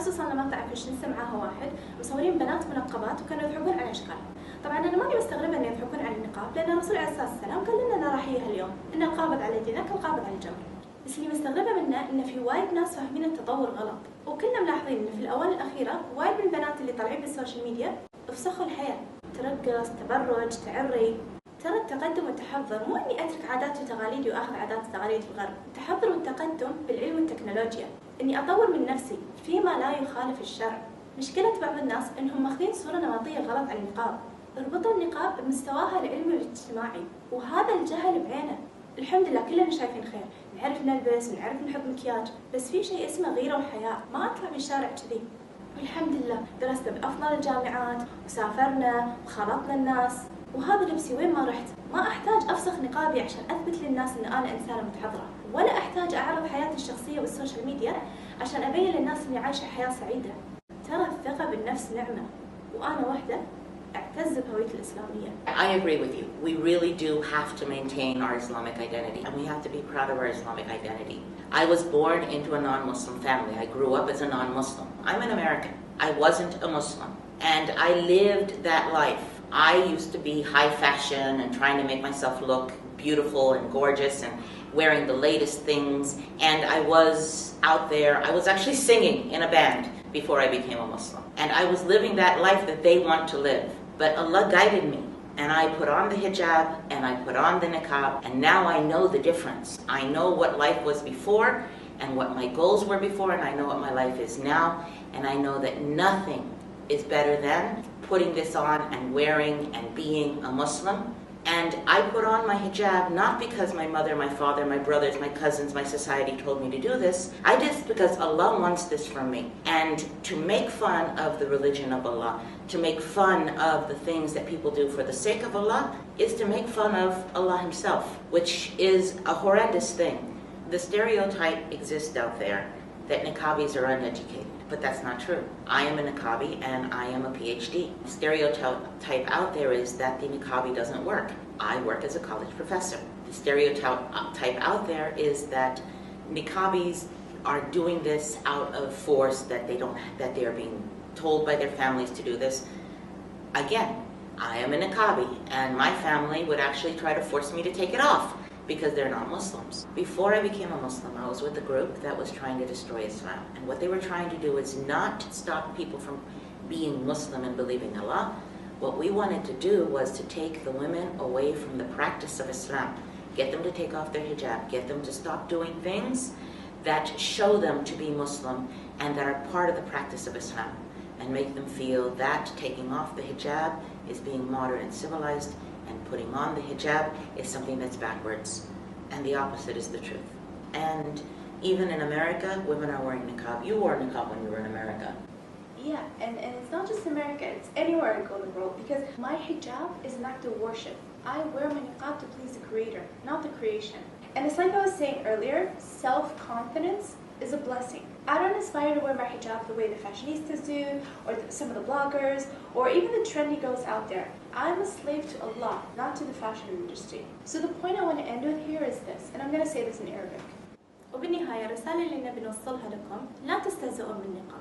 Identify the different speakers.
Speaker 1: ناس وصلنا مقطع في شنسة معاها واحد مصورين بنات منقبات وكانوا يضحكون على أشكالهم. طبعا أنا ماني مستغربة إن يضحكون على النقاب، لأن الرسول عليه الصلاة والسلام قال لنا أنا راحيها اليوم إن القابض على دينك القابض على الجمر. بس اللي مستغربة منه إن في وايد ناس فاهمين التطور غلط، وكلنا ملاحظين إن في الآونة الأخيرة وايد من البنات اللي طالعين بالسوشيال ميديا افسخوا الحياة، ترقص، تبرج، تعري. ترى التقدم والتحضر مو إني أترك عاداتي وتقاليدي وآخذ عادات وتقاليد الغرب، التحضر والتقدم بالعلم والتكنولوجيا، إني أطور من نفسي فيما لا يخالف الشرع. مشكلة بعض الناس إنهم ماخذين صورة نمطية غلط عن النقاب، اربطوا النقاب بمستواها العلمي والاجتماعي، وهذا الجهل بعينه. الحمد لله كلنا شايفين خير، نعرف نلبس ونعرف نحط مكياج، بس في شيء اسمه غيرة وحياء، ما أطلع بالشارع كذي. والحمد لله درست بأفضل الجامعات وسافرنا وخالطنا الناس، وهذا لبسي وين ما رحت. ما أحتاج أفسخ نقابي عشان أثبت للناس إن أنا إنسانة متحضرة، ولا أحتاج أعرض حياتي الشخصية بالسوشيال ميديا عشان أبين للناس إني عايشة حياة سعيدة. ترى الثقة بالنفس نعمة، وأنا واحدة أعتز بهويتي الإسلامية.
Speaker 2: I agree with you. We really do have to maintain our Islamic identity, and we have to be proud of our Islamic identity. I was born into a non-Muslim family. I grew up as a non-Muslim. I'm an American. I wasn't a Muslim, and I lived that life. I used to be high fashion and trying to make myself look beautiful and gorgeous and wearing the latest things, and I was out there. I was actually singing in a band before I became a Muslim, and I was living that life that they want to live. But Allah guided me, and I put on the hijab and I put on the niqab, and now I know the difference. I know what life was before and what my goals were before, and I know what my life is now, and I know that nothing is better than putting this on and wearing and being a Muslim. And I put on my hijab not because my mother, my father, my brothers, my cousins, my society told me to do this. I did it because Allah wants this from me. And to make fun of the religion of Allah, to make fun of the things that people do for the sake of Allah, is to make fun of Allah Himself, which is a horrendous thing. The stereotype exists out there that niqabis are uneducated, but that's not true. I am a niqabi and I am a PhD. The stereotype out there is that the niqabi doesn't work. I work as a college professor. The stereotype out there is that niqabis are doing this out of force, that they are being told by their families to do this. Again, I am a niqabi and my family would actually try to force me to take it off, because they're not Muslims. Before I became a Muslim, I was with a group that was trying to destroy Islam. And what they were trying to do is not stop people from being Muslim and believing Allah. What we wanted to do was to take the women away from the practice of Islam, get them to take off their hijab, get them to stop doing things that show them to be Muslim and that are part of the practice of Islam, and make them feel that taking off the hijab is being modern and civilized, and putting on the hijab is something that's backwards, and the opposite is the truth. And even in America, women are wearing niqab. You wore niqab when you were in America.
Speaker 1: Yeah, and it's not just America, it's anywhere I go in the world, because my hijab is an act of worship. I wear my niqab to please the Creator, not the creation. And it's like I was saying earlier, self-confidence is a blessing. I don't aspire to wear my hijab the way the fashionistas do, or some of the bloggers, or even the trendy girls out there. I'm a slave to Allah, not to the fashion industry. So the point I want to end with here is this, and I'm going to say this in Arabic. وبالنهاية الرسالة اللي نبي نوصلها لكم، لا تستهزئوا بالنقاب.